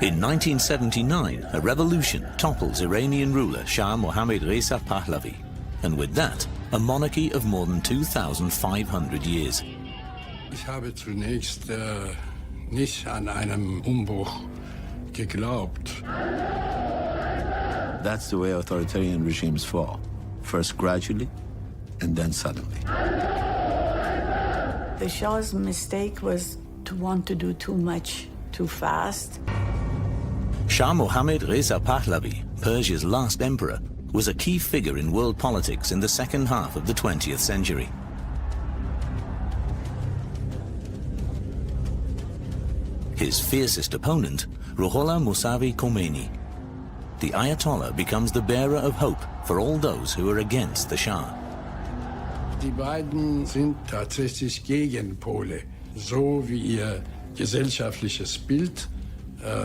In 1979, a revolution topples Iranian ruler Shah Mohammad Reza Pahlavi, and with that, a monarchy of more than 2,500 years. Ich habe zunächst nicht an einem Umbruch geglaubt. That's the way authoritarian regimes fall. First gradually, and then suddenly. The Shah's mistake was to want to do too much too fast. Shah Mohammad Reza Pahlavi, Persia's last emperor, was a key figure in world politics in the second half of the 20th century. His fiercest opponent, Ruhollah Mousavi Khomeini. The Ayatollah becomes the bearer of hope for all those who are against the Shah. Die beiden sind tatsächlich Gegenpole, so wie ihr gesellschaftliches Bild,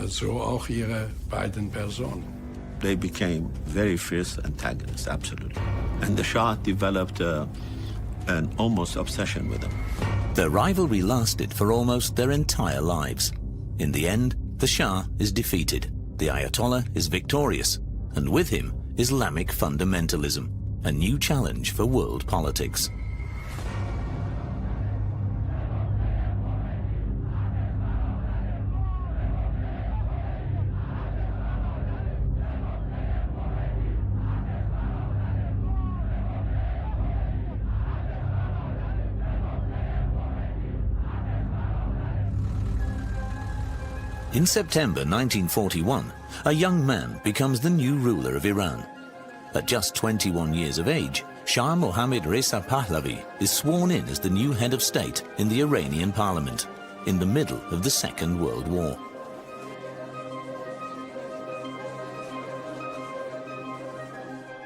so auch ihre beiden Personen. They became very fierce antagonists, absolutely. And the Shah developed an almost obsession with them. Their rivalry lasted for almost their entire lives. In the end, the Shah is defeated, the Ayatollah is victorious, and with him, Islamic fundamentalism, a new challenge for world politics. In September 1941, a young man becomes the new ruler of Iran. At just 21 years of age, Shah Mohammad Reza Pahlavi is sworn in as the new head of state in the Iranian parliament, in the middle of the Second World War.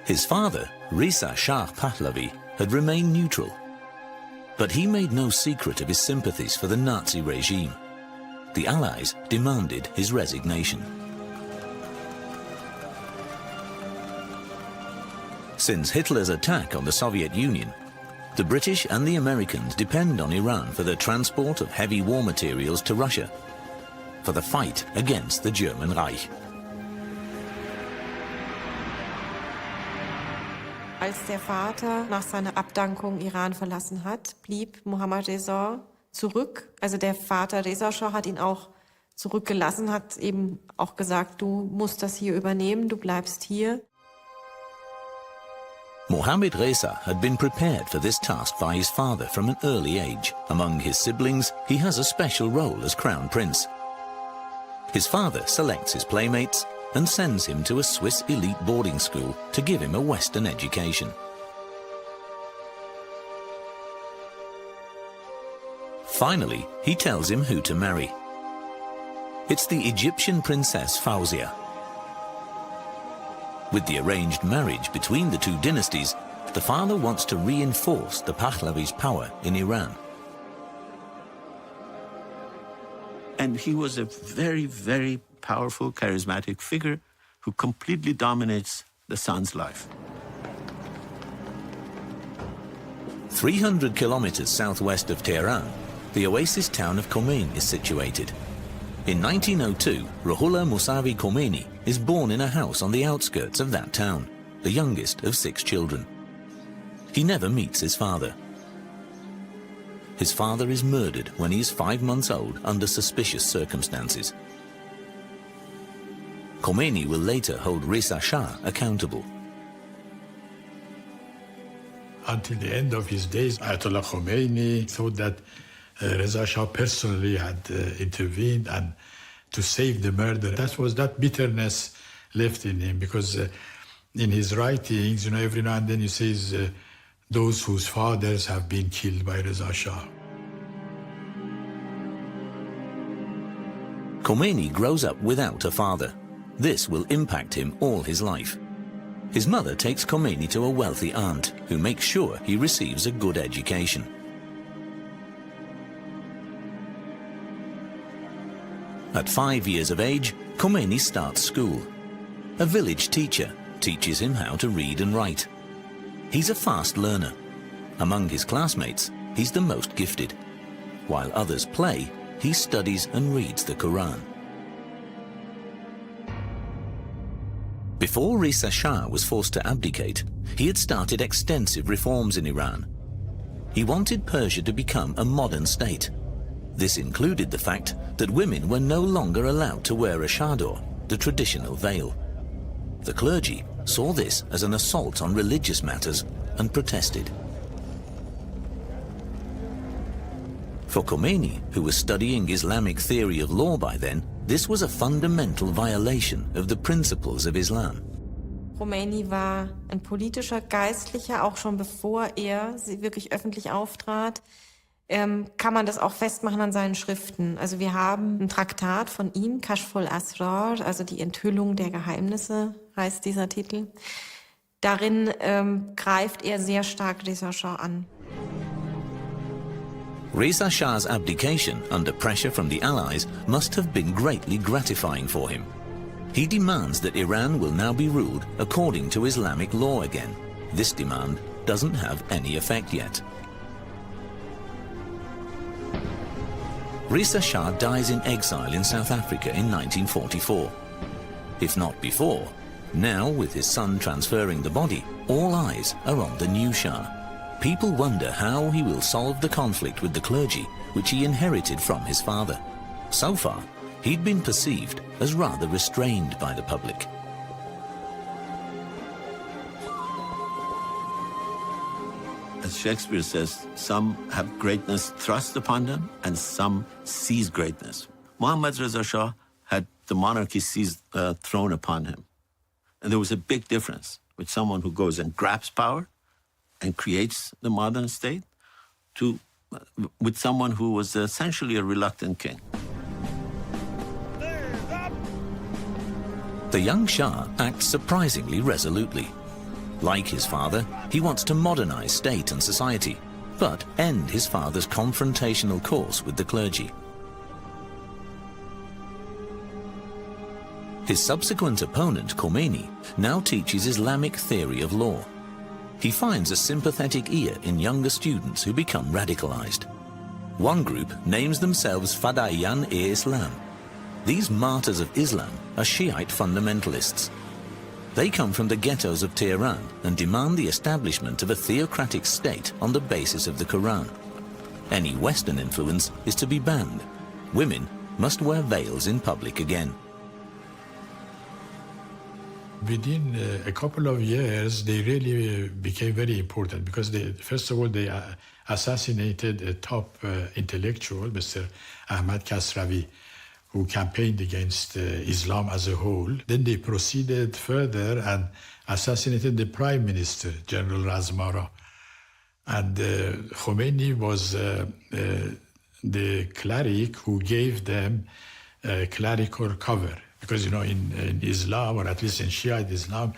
His father, Reza Shah Pahlavi, had remained neutral. But he made no secret of his sympathies for the Nazi regime. The Allies demanded his resignation. Since Hitler's attack on the Soviet Union, the British and the Americans depend on Iran for the transport of heavy war materials to Russia, for the fight against the German Reich. Als der Vater nach seiner Abdankung Iran verlassen hat, blieb Mohammad Reza zurück. Also der Vater Reza Shah hat ihn auch zurückgelassen, hat eben auch gesagt, du musst das hier übernehmen, du bleibst hier. Mohammad Reza had been prepared for this task by his father from an early age. Among his siblings, he has a special role as crown prince. His father selects his playmates and sends him to a Swiss elite boarding school to give him a Western education. Finally, he tells him who to marry. It's the Egyptian princess Fawzia. With the arranged marriage between the two dynasties, the father wants to reinforce the Pahlavi's power in Iran. And he was a very, very powerful, charismatic figure who completely dominates the son's life. 300 kilometers southwest of Tehran, the oasis town of Khomeini is situated. In 1902, Ruhollah Mousavi Khomeini is born in a house on the outskirts of that town, the youngest of 6 children. He never meets his father. His father is murdered when he is 5 months old under suspicious circumstances. Khomeini will later hold Reza Shah accountable. Until the end of his days, Ayatollah Khomeini thought that Reza Shah personally had intervened and to save the murder. That was that bitterness left in him, because in his writings, every now and then he says, those whose fathers have been killed by Reza Shah. Khomeini grows up without a father. This will impact him all his life. His mother takes Khomeini to a wealthy aunt who makes sure he receives a good education. At 5 years of age, Khomeini starts school. A village teacher teaches him how to read and write. He's a fast learner. Among his classmates, he's the most gifted. While others play, he studies and reads the Quran. Before Reza Shah was forced to abdicate, he had started extensive reforms in Iran. He wanted Persia to become a modern state. This included the fact that women were no longer allowed to wear a chador, the traditional veil. The clergy saw this as an assault on religious matters and protested. For Khomeini, who was studying Islamic theory of law by then, this was a fundamental violation of the principles of Islam. Khomeini war ein politischer Geistlicher, auch schon bevor er wirklich öffentlich auftrat. Kann man das auch festmachen an seinen Schriften. Also wir haben ein Traktat von ihm, Kashf al-Asrar, also die Enthüllung der Geheimnisse, heißt dieser Titel. Darin greift er sehr stark Reza Shah an. Reza Shah's abdication under pressure from the Allies must have been greatly gratifying for him. He demands that Iran will now be ruled according to Islamic law again. This demand doesn't have any effect yet. Reza Shah dies in exile in South Africa in 1944. If not before, now with his son transferring the body, all eyes are on the new Shah. People wonder how he will solve the conflict with the clergy, which he inherited from his father. So far, he'd been perceived as rather restrained by the public. As Shakespeare says, some have greatness thrust upon them and some seize greatness. Mohammad Reza Shah had the monarchy thrown upon him. And there was a big difference with someone who goes and grabs power and creates the modern state with someone who was essentially a reluctant king. The young Shah acts surprisingly resolutely. Like his father, he wants to modernize state and society, but end his father's confrontational course with the clergy. His subsequent opponent, Khomeini, now teaches Islamic theory of law. He finds a sympathetic ear in younger students who become radicalized. One group names themselves Fadaiyan-e-Islam. These martyrs of Islam are Shiite fundamentalists. They come from the ghettos of Tehran and demand the establishment of a theocratic state on the basis of the Quran. Any Western influence is to be banned. Women must wear veils in public again. Within a couple of years, they really became very important because first of all, they assassinated a top intellectual, Mr. Ahmad Kasravi, who campaigned against Islam as a whole. Then they proceeded further and assassinated the Prime Minister, General Razmara. And Khomeini was the cleric who gave them clerical cover. Because, you know, in Islam, or at least in Shiite Islam,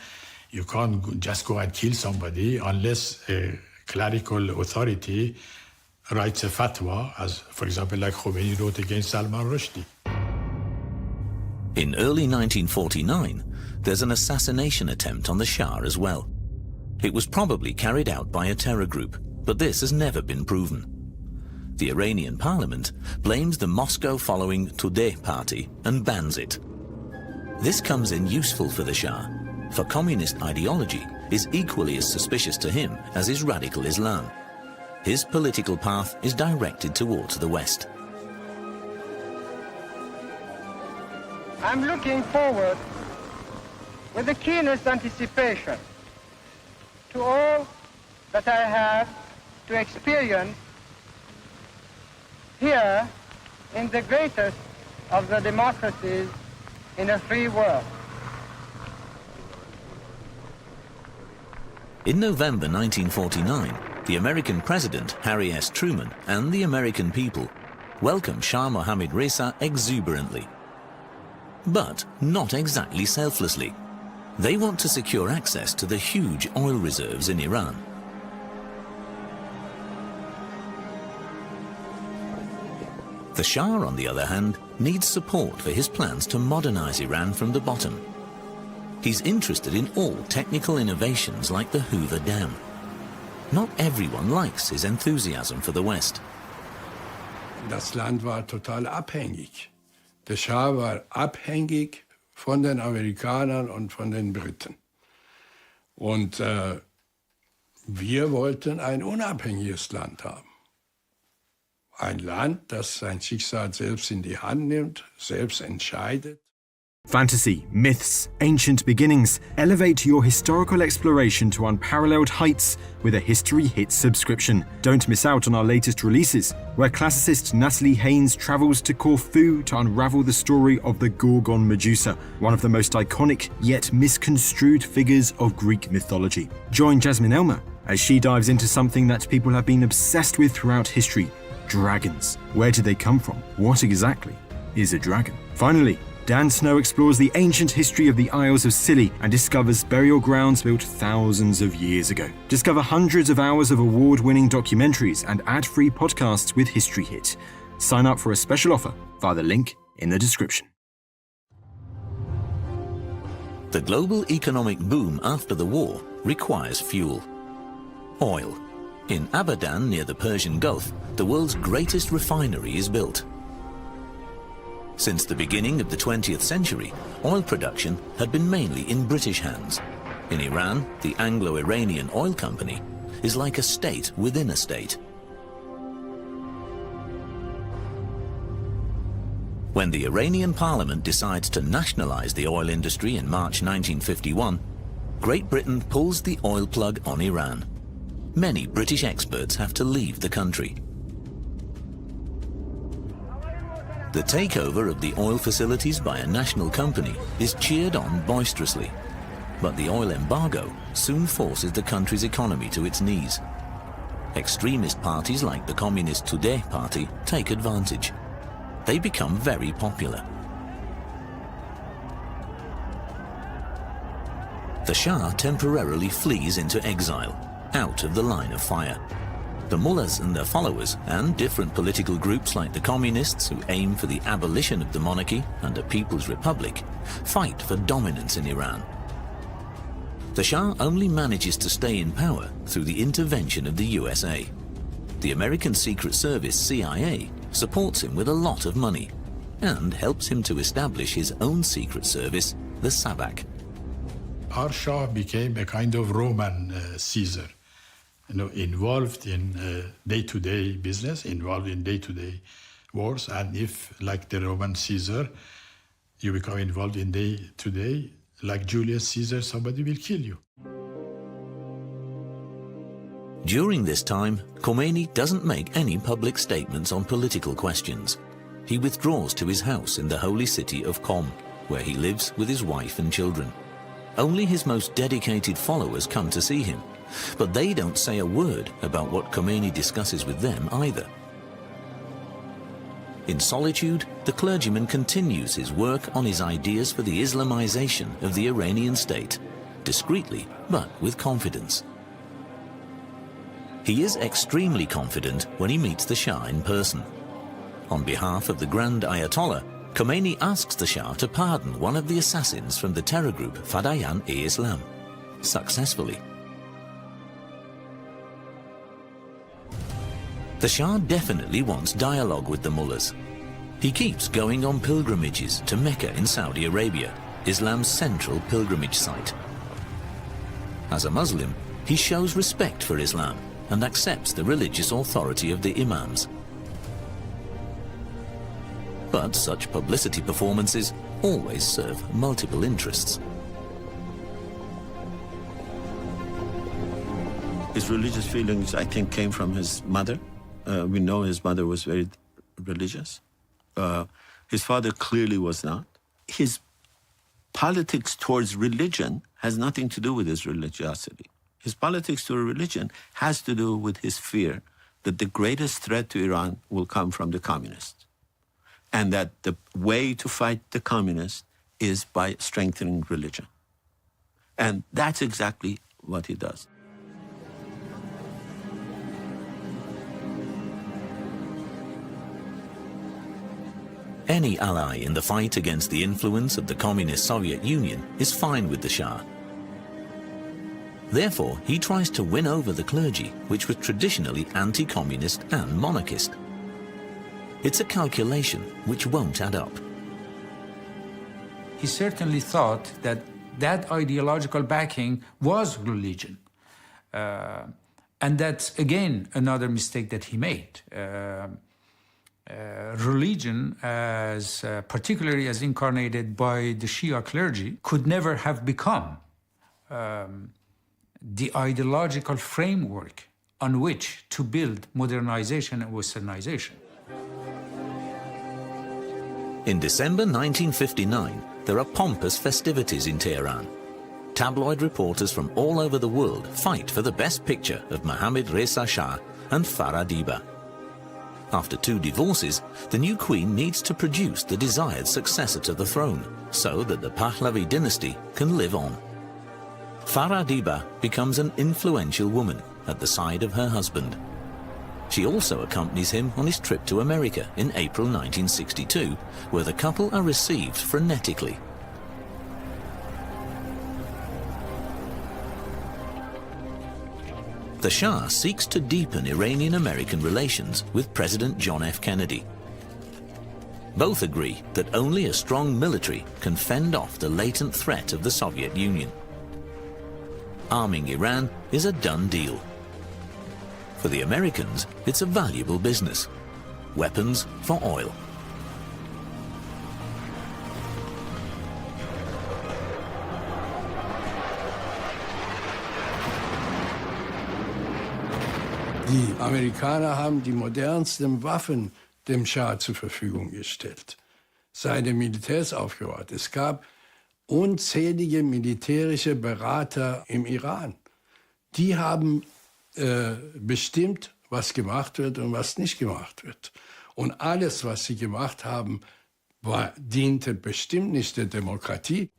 you can't just go and kill somebody unless a clerical authority writes a fatwa, as, for example, like Khomeini wrote against Salman Rushdie. In early 1949, there's an assassination attempt on the Shah as well. It was probably carried out by a terror group, but this has never been proven. The Iranian parliament blames the Moscow-following Tudeh party and bans it. This comes in useful for the Shah, for communist ideology is equally as suspicious to him as is radical Islam. His political path is directed towards the West. I'm looking forward with the keenest anticipation to all that I have to experience here in the greatest of the democracies in a free world. In November 1949, the American President Harry S. Truman and the American people welcome Shah Mohammad Reza exuberantly. But not exactly selflessly. They want to secure access to the huge oil reserves in Iran. The Shah, on the other hand, needs support for his plans to modernize Iran from the bottom. He's interested in all technical innovations like the Hoover Dam. Not everyone likes his enthusiasm for the West. Das Land war total abhängig. Der Schah war abhängig von den Amerikanern und von den Briten. Und wir wollten ein unabhängiges Land haben. Ein Land, das sein Schicksal selbst in die Hand nimmt, selbst entscheidet. Fantasy, myths, ancient beginnings. Elevate your historical exploration to unparalleled heights with a History Hits subscription. Don't miss out on our latest releases, where classicist Natalie Haynes travels to Corfu to unravel the story of the Gorgon Medusa, one of the most iconic yet misconstrued figures of Greek mythology. Join Jasmine Elmer as she dives into something that people have been obsessed with throughout history: dragons. Where did they come from? What exactly is a dragon? Finally, Dan Snow explores the ancient history of the Isles of Scilly and discovers burial grounds built thousands of years ago. Discover hundreds of hours of award-winning documentaries and ad-free podcasts with History Hit. Sign up for a special offer via the link in the description. The global economic boom after the war requires fuel. Oil. In Abadan, near the Persian Gulf, the world's greatest refinery is built. Since the beginning of the 20th century, oil production had been mainly in British hands. In Iran, the Anglo-Iranian Oil Company is like a state within a state. When the Iranian parliament decides to nationalize the oil industry in March 1951, Great Britain pulls the oil plug on Iran. Many British experts have to leave the country. The takeover of the oil facilities by a national company is cheered on boisterously, but the oil embargo soon forces the country's economy to its knees. Extremist parties like the Communist Tudeh party take advantage. They become very popular. The Shah temporarily flees into exile, out of the line of fire. The mullahs and their followers, and different political groups like the communists who aim for the abolition of the monarchy and a people's republic, fight for dominance in Iran. The Shah only manages to stay in power through the intervention of the USA. The American Secret Service, CIA, supports him with a lot of money and helps him to establish his own secret service, the SAVAK. Our Shah became a kind of Roman Caesar. Involved in day-to-day business, involved in day-to-day wars, and if, like the Roman Caesar, you become involved in day-to-day, like Julius Caesar, somebody will kill you. During this time, Khomeini doesn't make any public statements on political questions. He withdraws to his house in the holy city of Qom, where he lives with his wife and children. Only his most dedicated followers come to see him, but they don't say a word about what Khomeini discusses with them either. In solitude, the clergyman continues his work on his ideas for the Islamization of the Iranian state, discreetly but with confidence. He is extremely confident when he meets the Shah in person. On behalf of the Grand Ayatollah, Khomeini asks the Shah to pardon one of the assassins from the terror group Fadayan-e-Islam, successfully. The Shah definitely wants dialogue with the mullahs. He keeps going on pilgrimages to Mecca in Saudi Arabia, Islam's central pilgrimage site. As a Muslim, he shows respect for Islam and accepts the religious authority of the imams. But such publicity performances always serve multiple interests. His religious feelings, I think, came from his mother. We know his mother was very religious. His father clearly was not. His politics towards religion has nothing to do with his religiosity. His politics toward religion has to do with his fear that the greatest threat to Iran will come from the communists, and that the way to fight the communists is by strengthening religion. And that's exactly what he does. Any ally in the fight against the influence of the Communist Soviet Union is fine with the Shah. Therefore, he tries to win over the clergy, which was traditionally anti-communist and monarchist. It's a calculation which won't add up. he certainly thought that that ideological backing was religion. And that's, again, another mistake that he made. Religion, particularly as incarnated by the Shia clergy, could never have become the ideological framework on which to build modernization and Westernization. In December 1959, there are pompous festivities in Tehran. Tabloid reporters from all over the world fight for the best picture of Mohammad Reza Shah and Farah Diba. After 2 divorces, the new queen needs to produce the desired successor to the throne so that the Pahlavi dynasty can live on. Farah Diba becomes an influential woman at the side of her husband. She also accompanies him on his trip to America in April 1962, where the couple are received frenetically. The Shah seeks to deepen Iranian-American relations with President John F. Kennedy. Both agree that only a strong military can fend off the latent threat of the Soviet Union. Arming Iran is a done deal. For the Americans, it's a valuable business. Weapons for oil. Die Amerikaner haben die modernsten Waffen dem Schah zur Verfügung gestellt, seine Militärs aufgebaut. Es gab unzählige militärische Berater im Iran. Die haben bestimmt, was gemacht wird und was nicht gemacht wird. Und alles, was sie gemacht haben, diente bestimmt nicht der Demokratie.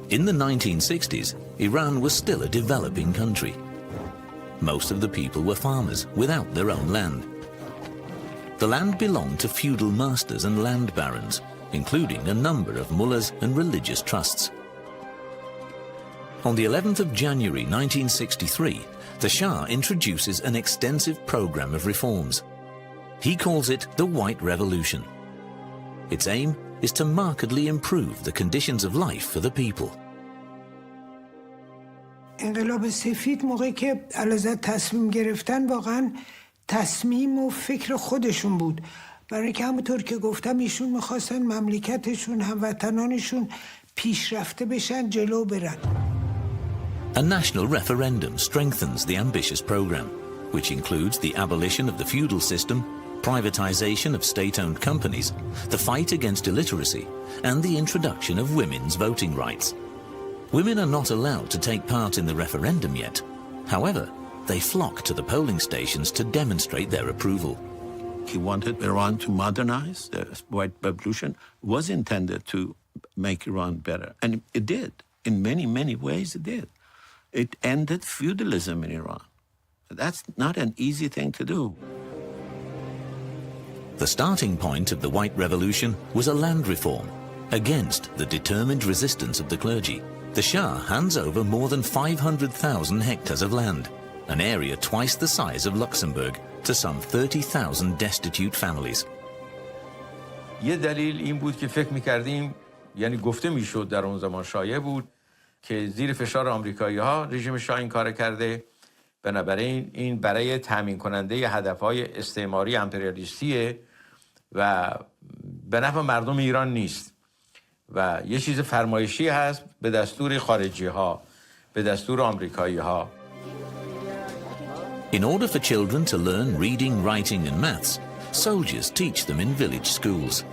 In the 1960s, Iran was still a developing country. Most of the people were farmers without their own land. The land belonged to feudal masters and land barons, including a number of mullahs and religious trusts. On the 11th of January 1963, the Shah introduces an extensive program of reforms. He calls it the White Revolution. Its aim is to markedly improve the conditions of life for the people. انقلاب سفید موقعی که علازت تصمیم گرفتن واقعا تصمیم و فکر خودشون بود، برای اینکه همونطور که گفتم ایشون میخواستن مملکتشون، هموطنانشون پیشرفته بشن، جلو برن. A national referendum strengthens the ambitious program, which includes the abolition of the feudal system, privatization of state-owned companies, the fight against illiteracy, and the introduction of women's voting rights. Women are not allowed to take part in the referendum yet. However, they flock to the polling stations to demonstrate their approval. He wanted Iran to modernize. The White Revolution was intended to make Iran better. And it did. In many, many ways it did. It ended feudalism in Iran. That's not an easy thing to do. The starting point of the White Revolution was a land reform against the determined resistance of the clergy. The Shah hands over more than 500,000 hectares of land, an area twice the size of Luxembourg, to some 30,000 destitute families. یه دلیل این بود که فکر می‌کردیم، یعنی گفته می‌شد در اون زمان شایع بود که زیر فشار آمریکایی‌ها رژیم شاه این کار کرده، بنابراین این برای تامین کننده هدف‌های استعماری امپریالیستیه و به نفع مردم ایران نیست و یه چیز فرمایشی هست به دستور خارجی‌ها، به دستور آمریکایی‌ها. In order for children to learn reading, writing and maths, soldiers teach them in village schools.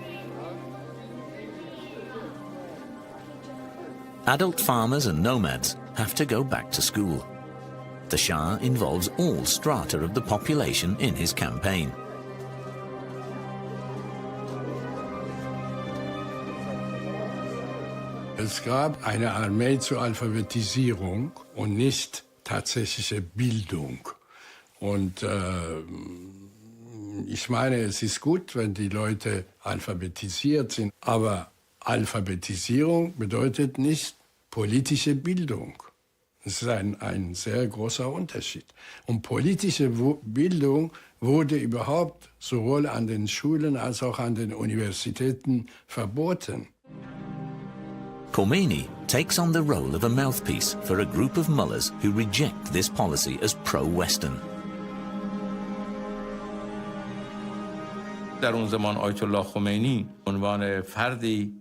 Adult farmers and nomads have to go back to school. The Shah involves all strata of the population in his campaign. Es gab eine Armee zur Alphabetisierung und nicht tatsächliche Bildung. Und ich meine, es ist gut, wenn die Leute alphabetisiert sind, aber Alphabetisierung bedeutet nicht politische Bildung. Das ist ein sehr großer Unterschied. Und politische Bildung wurde überhaupt sowohl an den Schulen als auch an den Universitäten verboten. Khomeini takes on the role of a mouthpiece for a group of mullahs who reject this policy as pro-Western. در اون زمان آیت الله خمینی عنوان فردی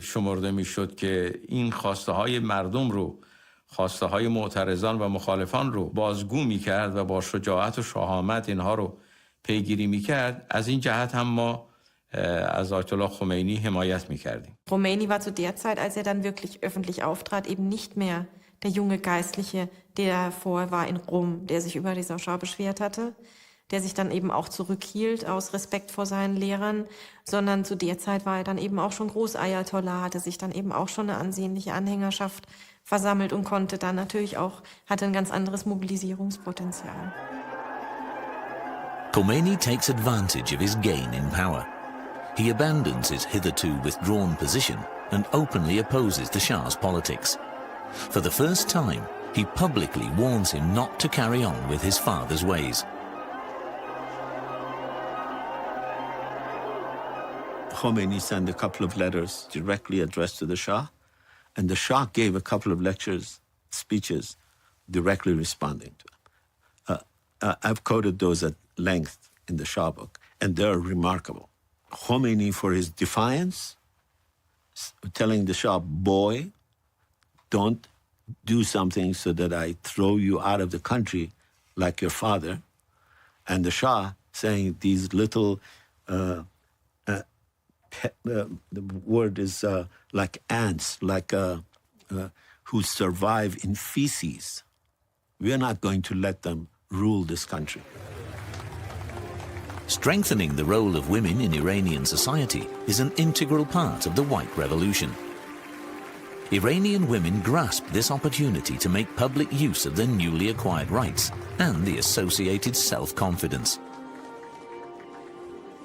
شمرده میشد که این خواسته های مردم رو، خواسته های معترضان و مخالفان رو بازگو میکرد و با شجاعت و شهامت اینها رو پیگیری میکرد. از این جهت هم ما از آیت الله خمینی حمایت میکردیم. Khomeini war zu der Zeit, als er dann wirklich öffentlich auftrat, eben nicht mehr der junge Geistliche, der vorher war in Rom, der sich über Reza Shah beschwert hatte, der sich dann eben auch zurückhielt aus Respekt vor seinen Lehrern, sondern zu der Zeit war er dann eben auch schon Großayatollah, hatte sich dann eben auch schon eine ansehnliche Anhängerschaft versammelt und konnte dann natürlich auch, hatte ein ganz anderes Mobilisierungspotenzial. Khomeini takes advantage of his gain in power. He abandons his hitherto withdrawn position and openly opposes the Shah's politics. For the first time, he publicly warns him not to carry on with his father's ways. Khomeini sent a couple of letters directly addressed to the Shah, and the Shah gave a couple of speeches directly responding to him. I've quoted those at length in the Shah book, and they're remarkable. Khomeini, for his defiance, telling the Shah, boy, don't do something so that I throw you out of the country like your father. And the Shah saying these little, the word is like ants, like who survive in feces. We're not going to let them rule this country. Strengthening the role of women in Iranian society is an integral part of the White Revolution. Iranian women grasped this opportunity to make public use of their newly acquired rights and the associated self-confidence.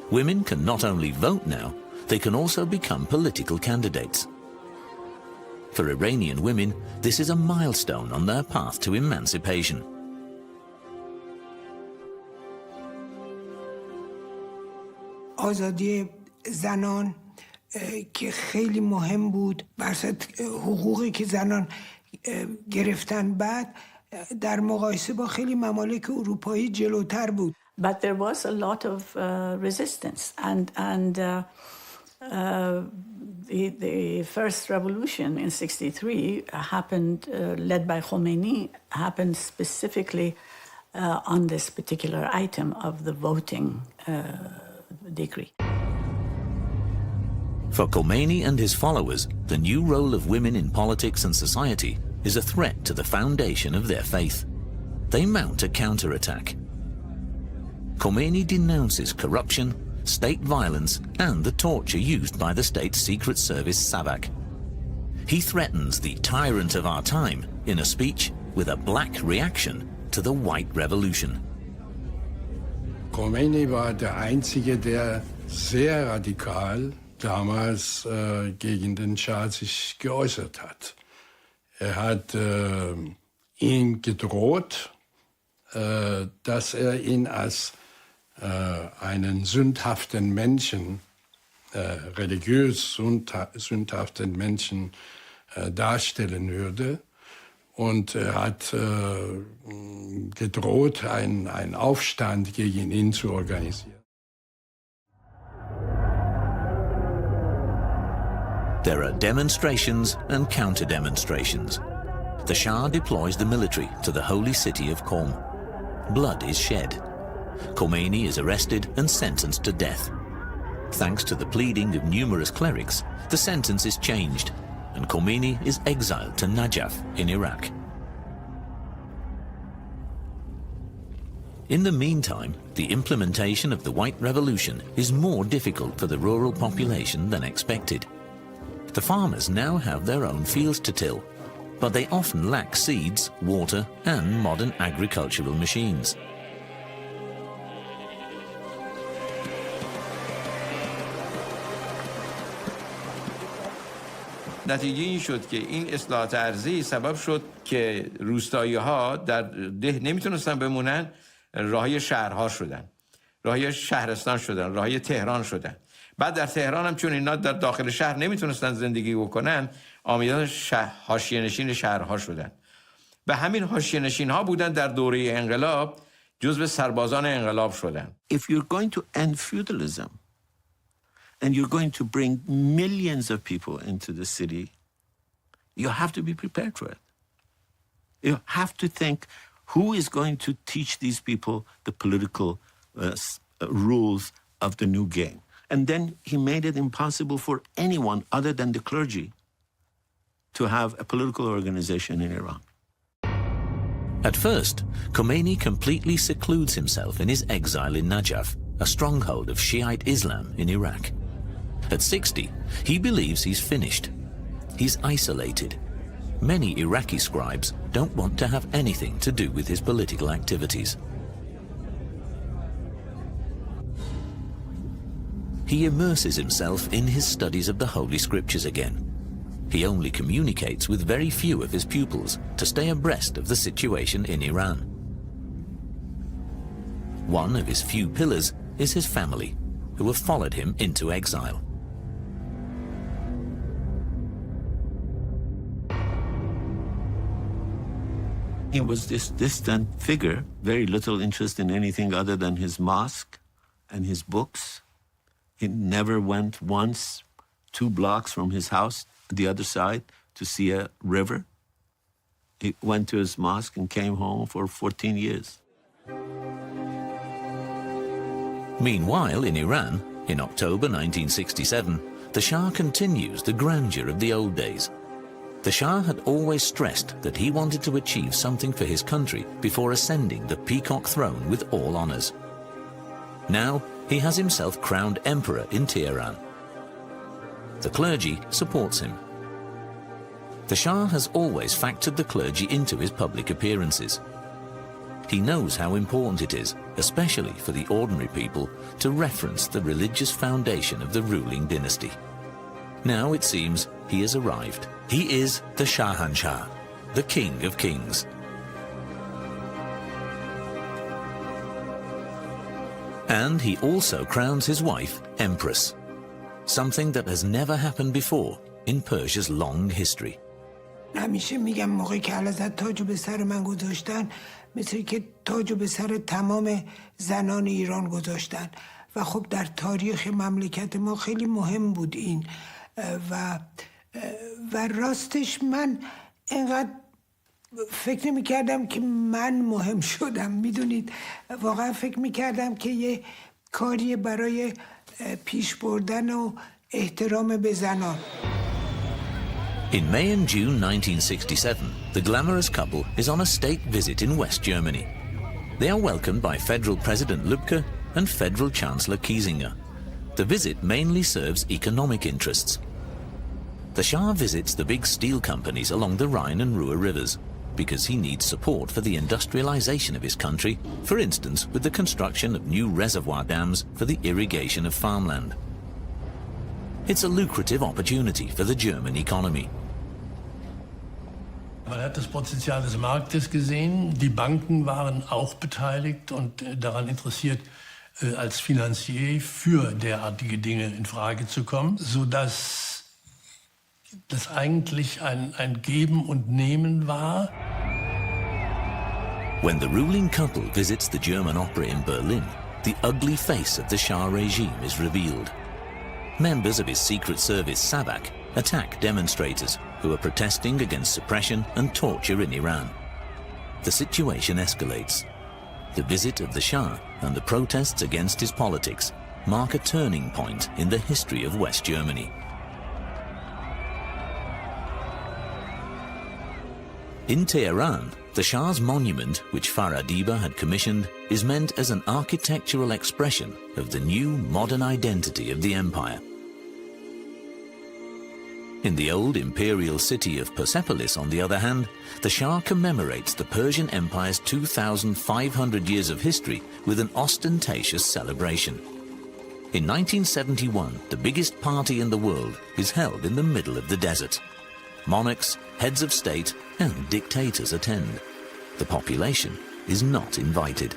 Women can not only vote now, they can also become political candidates. For Iranian women, this is a milestone on their path to emancipation. آزادی زنان که خیلی مهم بود، برصد حقوقی که زنان گرفتن بعد در مقایسه با خیلی ممالک اروپایی جلوتر بود. But there was a lot of resistance, and the first revolution in '63 happened, led by Khomeini, happened specifically on this particular item of the voting decree. For Khomeini and his followers, the new role of women in politics and society is a threat to the foundation of their faith. They mount a counterattack. Khomeini denounces corruption, state violence, and the torture used by the state's secret service SAVAK. He threatens the tyrant of our time in a speech with a black reaction to the White Revolution. Khomeini war der Einzige, der sehr radikal damals gegen den Schah sich geäußert hat. Er hat ihn gedroht, dass er ihn als einen sündhaften Menschen, religiös sündhaften Menschen darstellen würde. Und er hat gedroht, einen Aufstand gegen ihn zu organisieren. There are demonstrations and counter-demonstrations. The Shah deploys the military to the holy city of Qom. Blood is shed. Khomeini is arrested and sentenced to death. Thanks to the pleading of numerous clerics, the sentence is changed, and Khomeini is exiled to Najaf in Iraq. In the meantime, the implementation of the White Revolution is more difficult for the rural population than expected. The farmers now have their own fields to till, but they often lack seeds, water, and modern agricultural machines. نتیجه این شد که این اصلاحات ارضی سبب شد که روستایی‌ها در ده نمیتونستن بمونن، راهی شهرها شدن، راهی شهرستان شدن، راهی تهران شدن. بعد در تهران هم چون اینا در داخل شهر نمیتونستن زندگی بکنن، آمیدان حاشیه نشین شهرها شدن. و همین حاشیه نشین ها بودن در دوره انقلاب جزو سربازان انقلاب شدن. If you're going to end feudalism and you're going to bring millions of people into the city, you have to be prepared for it. You have to think, who is going to teach these people the political rules of the new game? And then he made it impossible for anyone other than the clergy to have a political organization in Iran. At first, Khomeini completely secludes himself in his exile in Najaf, a stronghold of Shiite Islam in Iraq. At 60, he believes he's finished. He's isolated. Many Iraqi scribes don't want to have anything to do with his political activities. He immerses himself in his studies of the Holy Scriptures again. He only communicates with very few of his pupils to stay abreast of the situation in Iran. One of his few pillars is his family, who have followed him into exile. He was this distant figure, very little interest in anything other than his mosque and his books. He never went once 2 blocks from his house the other side to see a river. He went to his mosque and came home for 14 years. Meanwhile, in Iran, in October 1967, the Shah continues the grandeur of the old days. The Shah had always stressed that he wanted to achieve something for his country before ascending the peacock throne with all honors. Now, he has himself crowned emperor in Tehran. The clergy supports him. The Shah has always factored the clergy into his public appearances. He knows how important it is, especially for the ordinary people, to reference the religious foundation of the ruling dynasty. Now it seems he has arrived. He is the Shahanshah, the King of Kings. And he also crowns his wife Empress, something that has never happened before in Persia's long history. همیشه میگم موقعی که حضرت تاجو به سر من گذاشتن مثل که تاجو به سر تمام زنان ایران گذاشتن و خب در تاریخ مملکت ما خیلی مهم بود این و راستش من اینقدر فکر نمی کردم که من مهم شدم. میدونید واقعا فکر می کردم که یه کاری برای پیش بردن و احترام به زنان. In May and June 1967, the glamorous couple is on a state visit in West Germany. They are welcomed by Federal President Lübke and Federal Chancellor Kiesinger. The visit mainly serves economic interests. The Shah visits the big steel companies along the Rhine and Ruhr rivers because he needs support for the industrialization of his country, for instance with the construction of new reservoir dams for the irrigation of farmland. It's a lucrative opportunity for the German economy. Man hat das Potenzial des Marktes gesehen. Die Banken waren auch beteiligt und daran interessiert, als Finanzier für derartige Dinge in Frage zu kommen, sodass das eigentlich ein Geben und Nehmen war. When the ruling couple visits the German opera in Berlin, the ugly face of the Shah regime is revealed. Members of his secret service SAVAK attack demonstrators who are protesting against suppression and torture in Iran. The situation escalates. The visit of the Shah and the protests against his politics mark a turning point in the history of West Germany. In Tehran, the Shah's monument, which Faradiba had commissioned, is meant as an architectural expression of the new modern identity of the empire. In the old imperial city of Persepolis, on the other hand, the Shah commemorates the Persian Empire's 2,500 years of history with an ostentatious celebration. In 1971, the biggest party in the world is held in the middle of the desert. Monarchs, heads of state, and dictators attend. The population is not invited.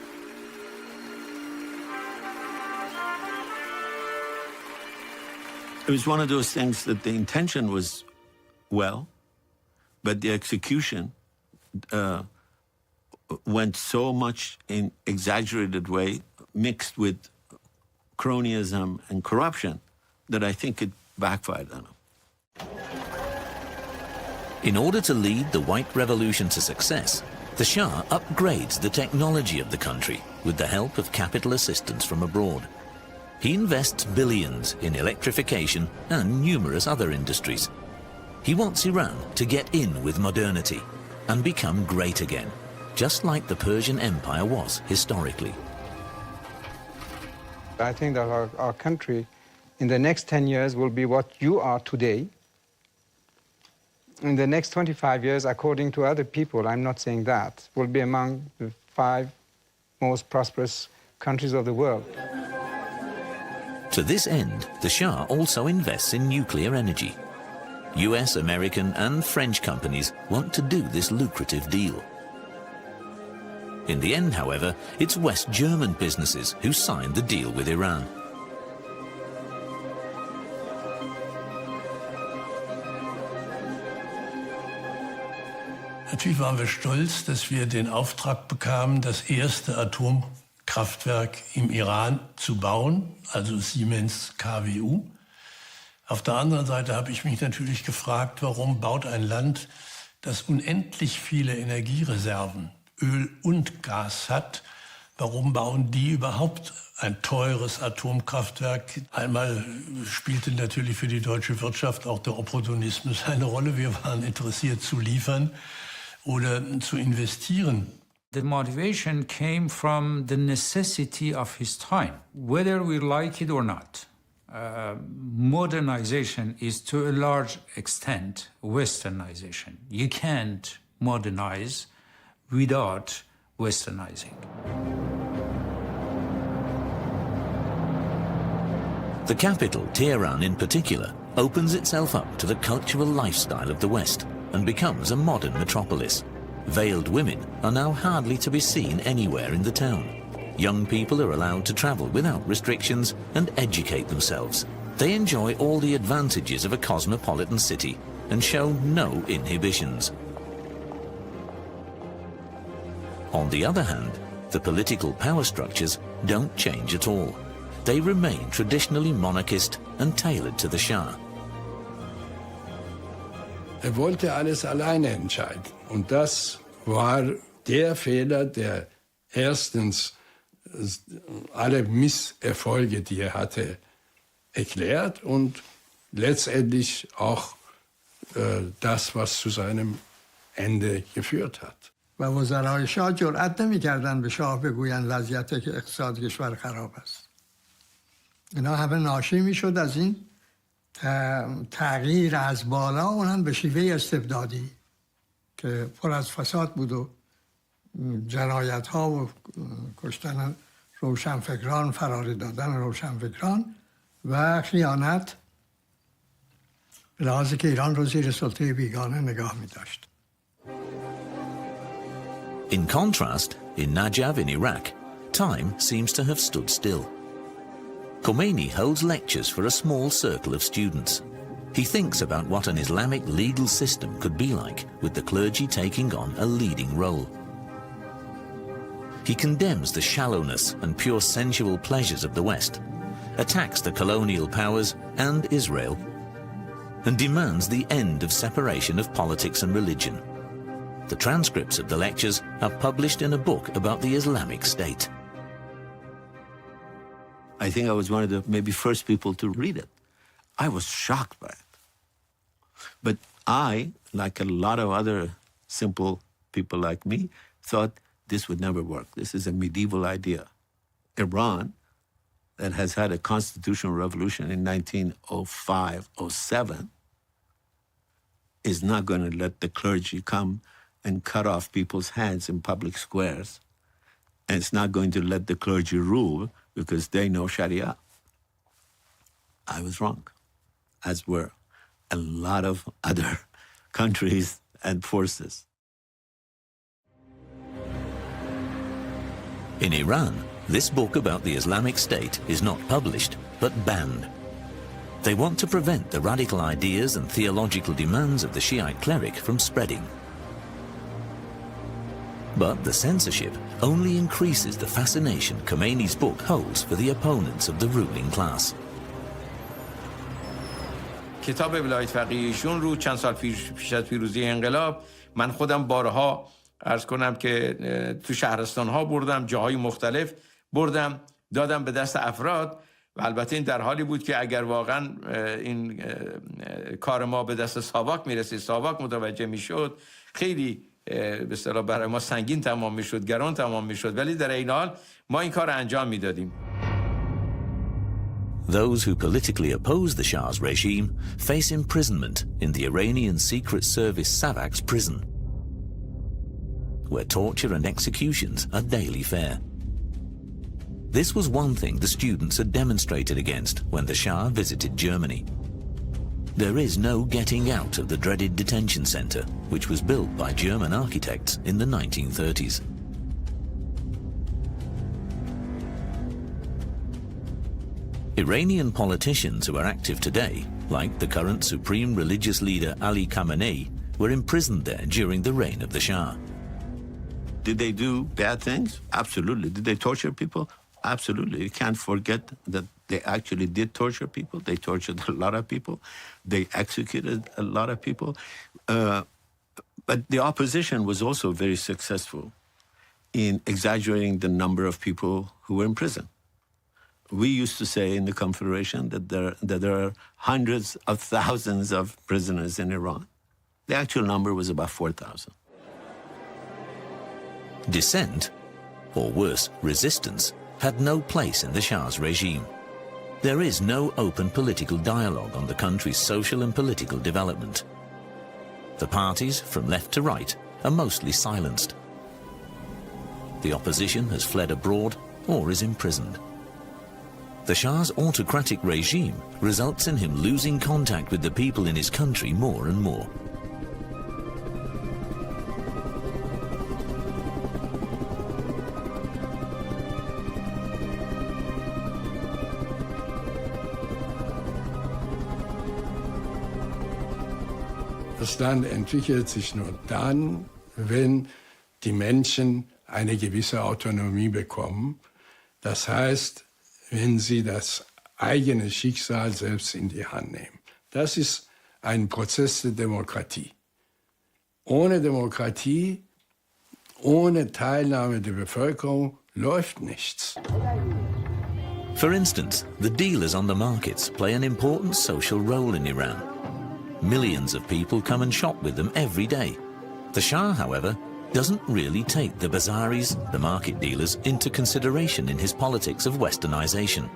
It was one of those things that the intention was well, but the execution went so much in exaggerated way, mixed with cronyism and corruption, that I think it backfired on him. In order to lead the White Revolution to success, the Shah upgrades the technology of the country with the help of capital assistance from abroad. He invests billions in electrification and numerous other industries. He wants Iran to get in with modernity and become great again, just like the Persian Empire was historically. I think that our country in the next 10 years will be what you are today. In the next 25 years, according to other people, I'm not saying that, will be among the 5 most prosperous countries of the world. To this end, the Shah also invests in nuclear energy. US, American and French companies want to do this lucrative deal. In the end, however, it's West German businesses who signed the deal with Iran. Natürlich waren wir stolz, dass wir den Auftrag bekamen, das erste Atomkraftwerk im Iran zu bauen, also Siemens KWU. Auf der anderen Seite habe ich mich natürlich gefragt, warum baut ein Land, das unendlich viele Energiereserven, Öl und Gas hat, warum bauen die überhaupt ein teures Atomkraftwerk? Einmal spielte natürlich für die deutsche Wirtschaft auch der Opportunismus eine Rolle. Wir waren interessiert zu liefern oder zu investieren. The motivation came from the necessity of his time, whether we like it or not. Modernization is to a large extent Westernization. You can't modernize without Westernizing. The capital, Tehran in particular, opens itself up to the cultural lifestyle of the West and becomes a modern metropolis. Veiled women are now hardly to be seen anywhere in the town. Young people are allowed to travel without restrictions and educate themselves. They enjoy all the advantages of a cosmopolitan city and show no inhibitions. On the other hand, the political power structures don't change at all. They remain traditionally monarchist and tailored to the Shah. Wollte alles alleine entscheiden. Und das war der Fehler, der erstens alle Misserfolge, die er hatte, erklärt und letztendlich auch das, was zu seinem Ende geführt hat. و وزرای شاه جرأت نمی‌کردند به شاه بگویند وضعیت اقتصاد کشور خراب است. اینا همه ناشی می‌شد از این تغییر از بالا، اونم به شیوه استبدادی که پر از فساد بود و جنایت‌ها و کشتن روشنفکران، فراری دادن روشنفکران و خیانت، به لحاظی که ایران رو زیر سلطه بیگانه نگاه می‌داشت. In contrast, in Najaf in Iraq, time seems to have stood still. Khomeini holds lectures for a small circle of students. He thinks about what an Islamic legal system could be like, with the clergy taking on a leading role. He condemns the shallowness and pure sensual pleasures of the West, attacks the colonial powers and Israel, and demands the end of separation of politics and religion. The transcripts of the lectures are published in a book about the Islamic State. I think I was one of the maybe first people to read it. I was shocked by it. But I, like a lot of other simple people like me, thought this would never work. This is a medieval idea. Iran, that has had a constitutional revolution in 1905-07, is not going to let the clergy come and cut off people's hands in public squares. And it's not going to let the clergy rule because they know Sharia. I was wrong, as were a lot of other countries and forces. In Iran, this book about the Islamic State is not published, but banned. They want to prevent the radical ideas and theological demands of the Shiite cleric from spreading. But the censorship only increases the fascination Khomeini's book holds for the opponents of the ruling class. کتاب ولایت فقیه ایشون رو چند سال پیش از پیروزی انقلاب من خودم بارها عرض کنم که تو شهرستان ها بردم، جاهای مختلف بردم، دادم به دست افراد و البته این در حالی بود که اگر واقعا این کار ما به دست ساواک میرسید، ساواک متوجه میشد، خیلی به اصطلاح برای ما سنگین تمام میشد، گران تمام میشد، ولی در این حال ما این کار انجام میدادیم. Those who politically oppose the Shah's regime face imprisonment in the Iranian Secret Service SAVAK's prison, where torture and executions are daily fare. This was one thing the students had demonstrated against when the Shah visited Germany. There is no getting out of the dreaded detention center, which was built by German architects in the 1930s. Iranian politicians who are active today, like the current supreme religious leader Ali Khamenei, were imprisoned there during the reign of the Shah. Did they do bad things? Absolutely. Did they torture people? Absolutely. You can't forget that they actually did torture people. They tortured a lot of people. They executed a lot of people. But the opposition was also very successful in exaggerating the number of people who were in prison. We used to say in the Confederation that there are hundreds of thousands of prisoners in Iran. The actual number was about 4,000. Dissent, or worse, resistance, had no place in the Shah's regime. There is no open political dialogue on the country's social and political development. The parties, from left to right, are mostly silenced. The opposition has fled abroad or is imprisoned. The Shah's autocratic regime results in him losing contact with the people in his country more and more. Das Land entwickelt sich nur dann, wenn die Menschen eine gewisse Autonomie bekommen. Das heißt, wenn sie das eigene Schicksal selbst in die Hand nehmen. Das ist ein Prozess der Demokratie. Ohne Demokratie, ohne Teilnahme der Bevölkerung läuft nichts. For instance, the dealers on the markets play an important social role in Iran. Millions of people come and shop with them every day. The Shah, however, doesn't really take the bazaris, the market dealers, into consideration in his politics of Westernization.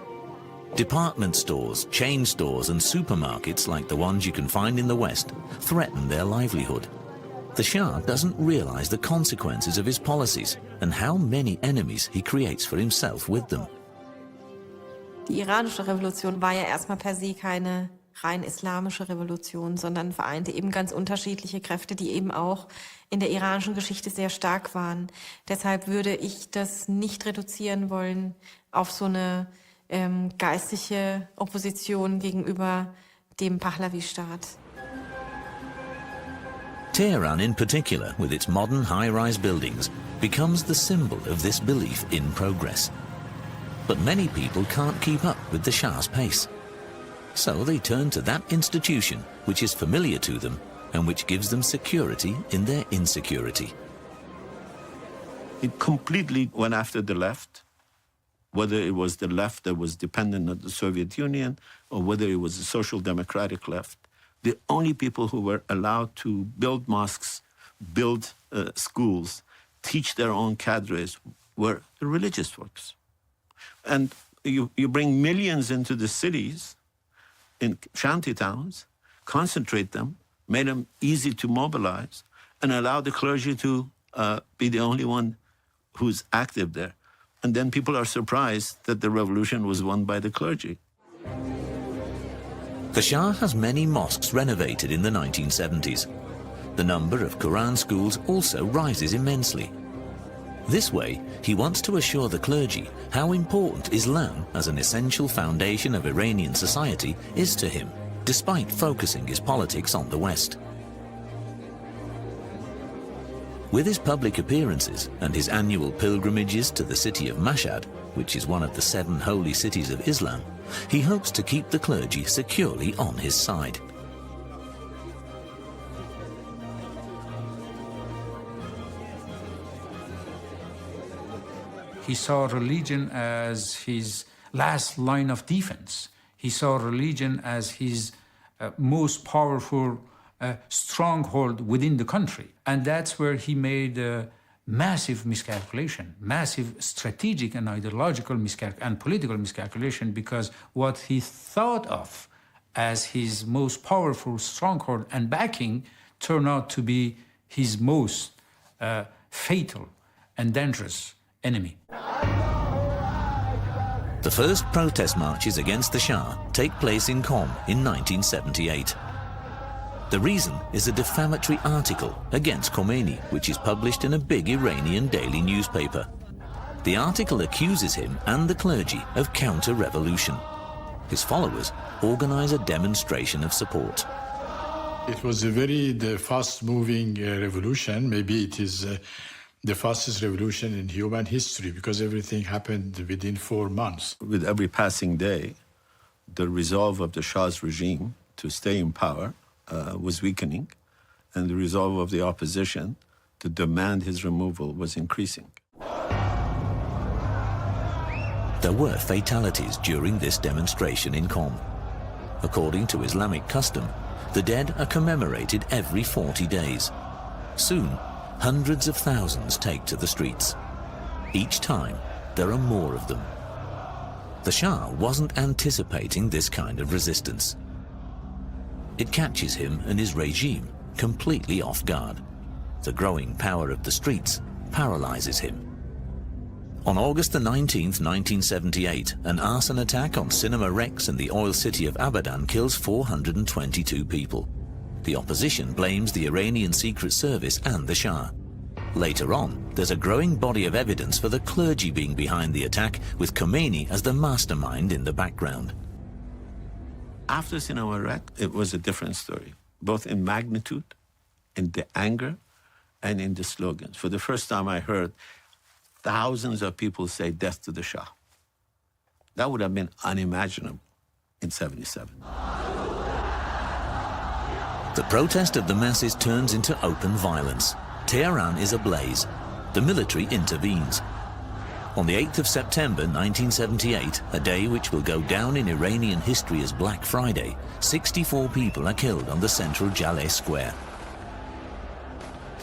Department stores, chain stores and supermarkets like the ones you can find in the West threaten their livelihood. The Shah doesn't realize the consequences of his policies and how many enemies he creates for himself with them. Die iranische Revolution war ja erstmal per se keine rein islamische Revolution, sondern vereinte eben ganz unterschiedliche Kräfte, die eben auch in der iranischen Geschichte sehr stark waren. Deshalb würde ich das nicht reduzieren wollen auf so eine geistliche Opposition gegenüber dem Pahlavi-Staat. Tehran in particular, with its modern high-rise buildings, becomes the symbol of this belief in progress. But many people can't keep up with the Shah's pace. So they turn to that institution which is familiar to them and which gives them security in their insecurity. It completely went after the left, whether it was the left that was dependent on the Soviet Union or whether it was the social democratic left. The only people who were allowed to build mosques, build schools, teach their own cadres were the religious folks. And you bring millions into the cities, in shanty towns, concentrate them, made them easy to mobilize, and allow the clergy to be the only one who's active there. And then people are surprised that the revolution was won by the clergy. The Shah has many mosques renovated in the 1970s. The number of Quran schools also rises immensely. This way, he wants to assure the clergy how important Islam as an essential foundation of Iranian society is to him, despite focusing his politics on the West. With his public appearances and his annual pilgrimages to the city of Mashhad, which is one of the 7 holy cities of Islam, he hopes to keep the clergy securely on his side. He saw religion as his last line of defense. He saw religion as his most powerful stronghold within the country. And that's where he made a massive miscalculation, massive strategic and ideological and political miscalculation, because what he thought of as his most powerful stronghold and backing turned out to be his most fatal and dangerous enemy. The first protest marches against the Shah take place in Qom in 1978. The reason is a defamatory article against Khomeini, which is published in a big Iranian daily newspaper. The article accuses him and the clergy of counter-revolution. His followers organize a demonstration of support. It was the fast-moving revolution. Maybe it is the fastest revolution in human history, because everything happened within 4 months. With every passing day, the resolve of the Shah's regime to stay in power was weakening, and the resolve of the opposition to demand his removal was increasing. There were fatalities during this demonstration in Qom. According to Islamic custom, the dead are commemorated every 40 days. Soon, hundreds of thousands take to the streets. Each time, there are more of them. The Shah wasn't anticipating this kind of resistance. It catches him and his regime completely off guard. The growing power of the streets paralyzes him. On August the 19th, 1978, an arson attack on Cinema Rex in the oil city of Abadan kills 422 people. The opposition blames the Iranian Secret Service and the Shah. Later on, there's a growing body of evidence for the clergy being behind the attack, with Khomeini as the mastermind in the background. After Cinema Rex, it was a different story, both in magnitude, in the anger, and in the slogans. For the first time, I heard thousands of people say death to the Shah. That would have been unimaginable in '77. The protest of the masses turns into open violence. Tehran is ablaze. The military intervenes. On the 8th of September 1978, a day which will go down in Iranian history as Black Friday, 64 people are killed on the central Jaleh Square.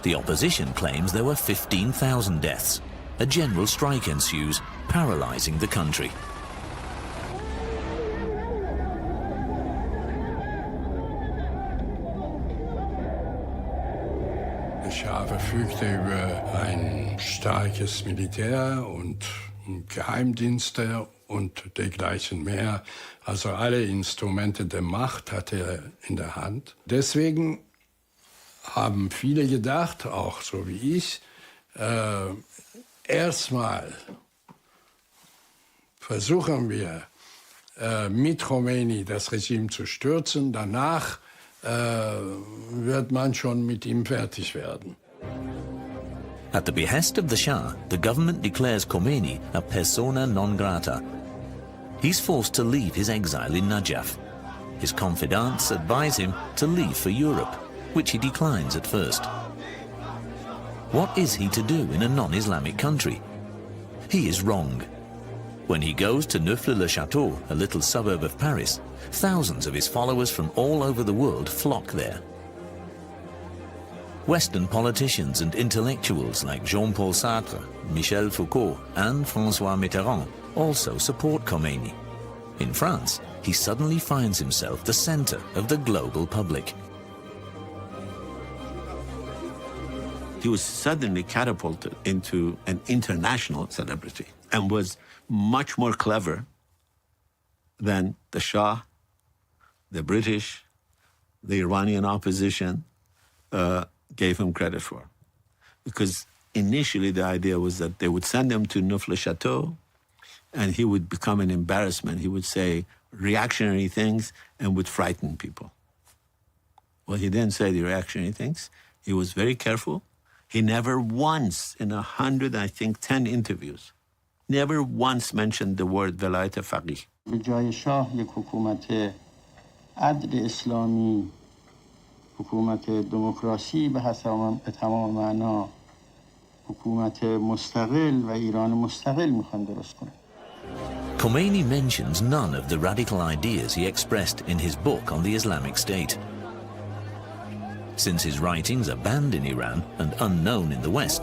The opposition claims there were 15,000 deaths. A general strike ensues, paralyzing the country. Der Schah verfügte über ein starkes Militär und Geheimdienste und dergleichen mehr. Also alle Instrumente der Macht hatte er in der Hand. Deswegen haben viele gedacht, auch so wie ich, erstmal versuchen wir mit Khomeini das Regime zu stürzen, danach wird man schon mit ihm fertig werden. At the behest of the Shah, the government declares Khomeini a persona non grata. He's forced to leave his exile in Najaf. His confidants advise him to leave for Europe, which he declines at first. What is he to do in a non-Islamic country? He is wrong. When he goes to Neauphle-le-Château, a little suburb of Paris, thousands of his followers from all over the world flock there. Western politicians and intellectuals like Jean-Paul Sartre, Michel Foucault, and François Mitterrand also support Khomeini. In France, he suddenly finds himself the center of the global public. He was suddenly catapulted into an international celebrity and was much more clever than the Shah, the British, the Iranian opposition gave him credit for. Because initially the idea was that they would send him to Neuf-le-Château, and he would become an embarrassment. He would say reactionary things and would frighten people. Well, he didn't say the reactionary things. He was very careful. He never once, in 10 interviews, never once mentioned the word velayat faqih. به جای شاه یک حکومت عدل اسلامی، حکومت دموکراسی به تمام معنا، حکومت مستقل و ایران مستقل میخوان درست کنن. Khomeini mentions none of the radical ideas he expressed in his book on the Islamic State. Since his writings are banned in Iran and unknown in the West,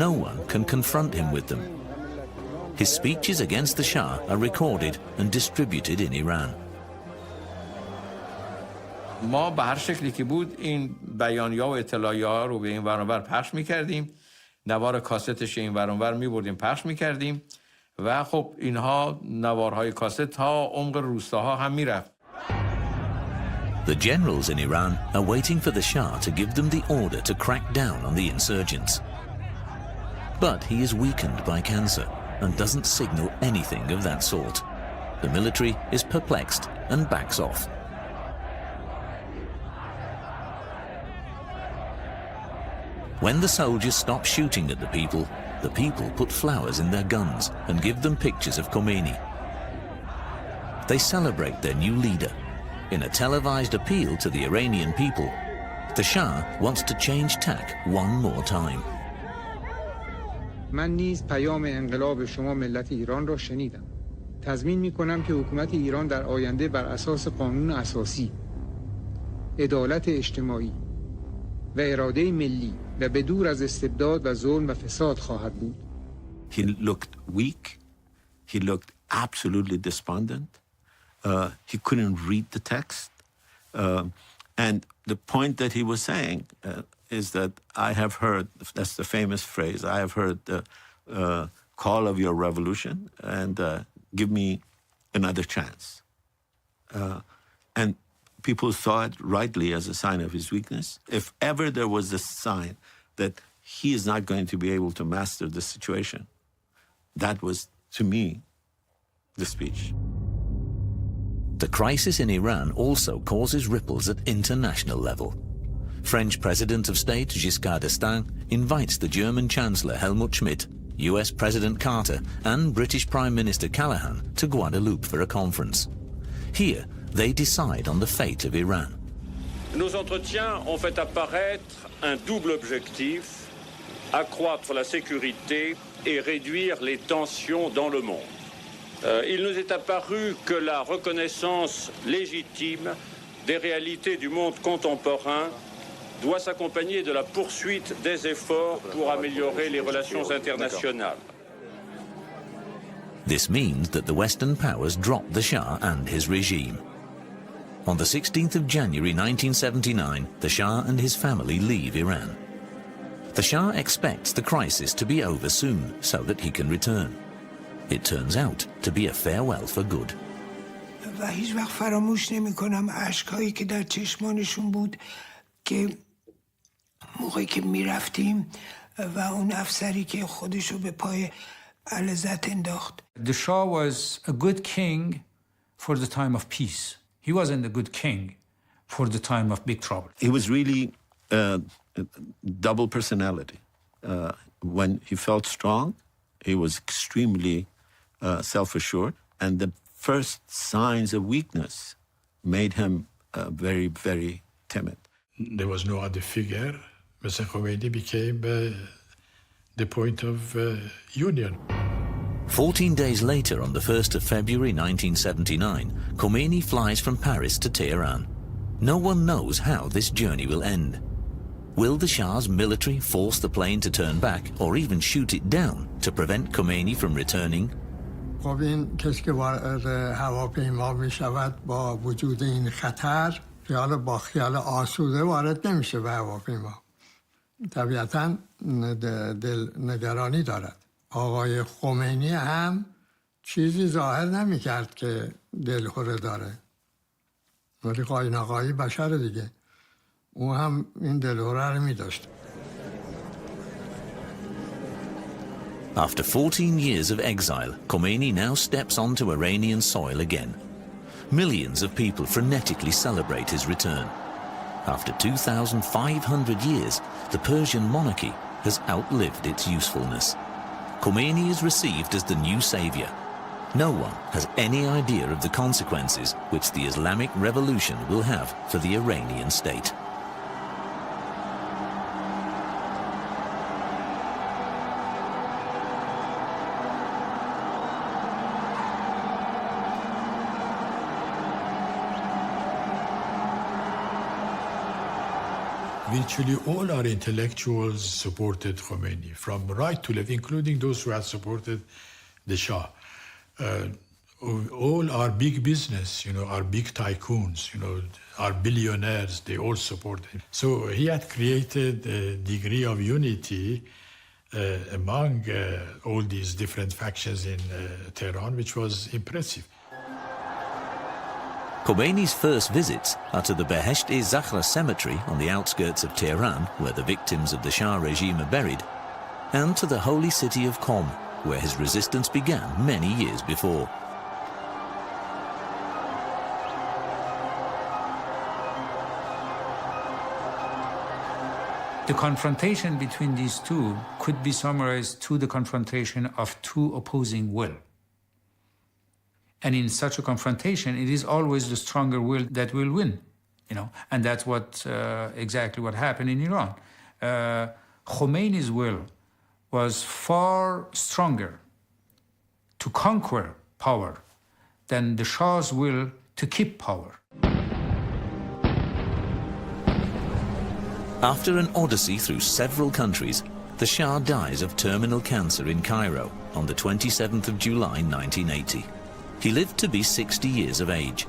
no one can confront him with them. His speeches against the Shah are recorded and distributed in Iran. ما به هر شکلی که بود این بیانیه‌ها و اطلاعیه‌ها رو به این ور و ور پخش می‌کردیم، نوار کاستش این ور و ور می‌بردیم پخش می‌کردیم و خب اینها نوارهای کاست تا عمق روستاها هم می‌رفت. The generals in Iran are waiting for the Shah to give them the order to crack down on the insurgents. But he is weakened by cancer and doesn't signal anything of that sort. The military is perplexed and backs off. When the soldiers stop shooting at the people put flowers in their guns and give them pictures of Khomeini. They celebrate their new leader. In a televised appeal to the Iranian people, the Shah wants to change tack one more time. من نیز پیام انقلاب شما ملت ایران را شنیدم. تضمین می‌کنم که حکومت ایران در آینده بر اساس قانون اساسی، عدالت اجتماعی و اراده ملی و بدور از استبداد و ظلم و فساد خواهد بود. He looked weak. He looked absolutely despondent. He couldn't read the text. And the point that he was saying is that I have heard, that's the famous phrase, I have heard the call of your revolution and give me another chance. And people saw it rightly as a sign of his weakness. If ever there was a sign that he is not going to be able to master the situation, that was, to me, the speech. The crisis in Iran also causes ripples at international level. French President of State Giscard d'Estaing invites the German Chancellor Helmut Schmidt, US President Carter and British Prime Minister Callaghan to Guadeloupe for a conference. Here, they decide on the fate of Iran. Nos entretiens ont fait apparaître un double objectif, accroître la sécurité et réduire les tensions dans le monde. Il nous est apparu que la reconnaissance légitime des réalités du monde contemporain doit s'accompagner de la poursuite des efforts pour améliorer les relations internationales. This means that the Western powers drop the Shah and his regime. On the 16th of January 1979, the Shah and his family leave Iran. The Shah expects the crisis to be over soon so that he can return. It turns out to be a farewell for good. و هیچ وقت فراموش نمی کنم اشکایی که در چشمانشون بود که موقعی که می رفتیم و اون افسری که خودشو به پای علیزت انداخت. The Shah was a good king for the time of peace. He wasn't a good king for the time of big trouble. He was really a double personality. When he felt strong, he was extremely self-assured, and the first signs of weakness made him very, very timid. There was no other figure. Mr. Khomeini became the point of union. 14 days later, on the 1st of February 1979, Khomeini flies from Paris to Tehran. No one knows how this journey will end. Will the Shah's military force the plane to turn back or even shoot it down to prevent Khomeini from returning? خب این کسی که وارد هواپیما میشود با وجود این خطر با خیال آسوده وارد نمیشه به هواپیما. طبیعتاً دل نگرانی دارد. آقای خمینی هم چیزی ظاهر نمی‌کرد که دلخوره داره. ولی قاین آقایی بشر دیگه. او هم این دلخوره رو می‌داشت. After 14 years of exile, Khomeini now steps onto Iranian soil again. Millions of people frenetically celebrate his return. After 2,500 years, the Persian monarchy has outlived its usefulness. Khomeini is received as the new savior. No one has any idea of the consequences which the Islamic Revolution will have for the Iranian state. Virtually all our intellectuals supported Khomeini, from right to left, including those who had supported the Shah. All our big business, our big tycoons, our billionaires, they all supported him. So he had created a degree of unity among all these different factions in Tehran, which was impressive. Khomeini's first visits are to the Behesht-e-Zahra cemetery on the outskirts of Tehran, where the victims of the Shah regime are buried, and to the holy city of Qom, where his resistance began many years before. The confrontation between these two could be summarized to the confrontation of two opposing will. And in such a confrontation, it is always the stronger will that will win, and that's exactly what happened in Iran. Khomeini's will was far stronger to conquer power than the Shah's will to keep power. After an odyssey through several countries, the Shah dies of terminal cancer in Cairo on the 27th of July 1980. He lived to be 60 years of age.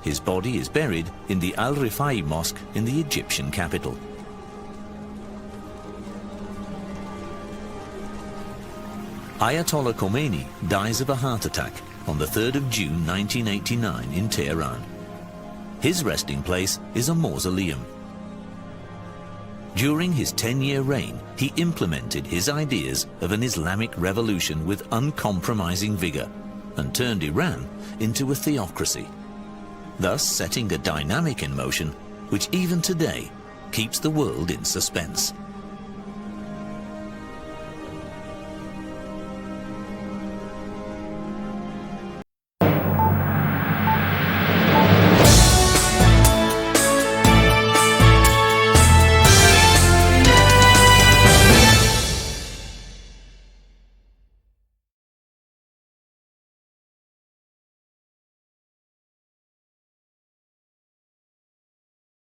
His body is buried in the Al-Rifai Mosque in the Egyptian capital. Ayatollah Khomeini dies of a heart attack on the 3rd of June 1989 in Tehran. His resting place is a mausoleum. During his 10-year reign, he implemented his ideas of an Islamic revolution with uncompromising vigor and turned Iran into a theocracy, thus setting a dynamic in motion which even today keeps the world in suspense.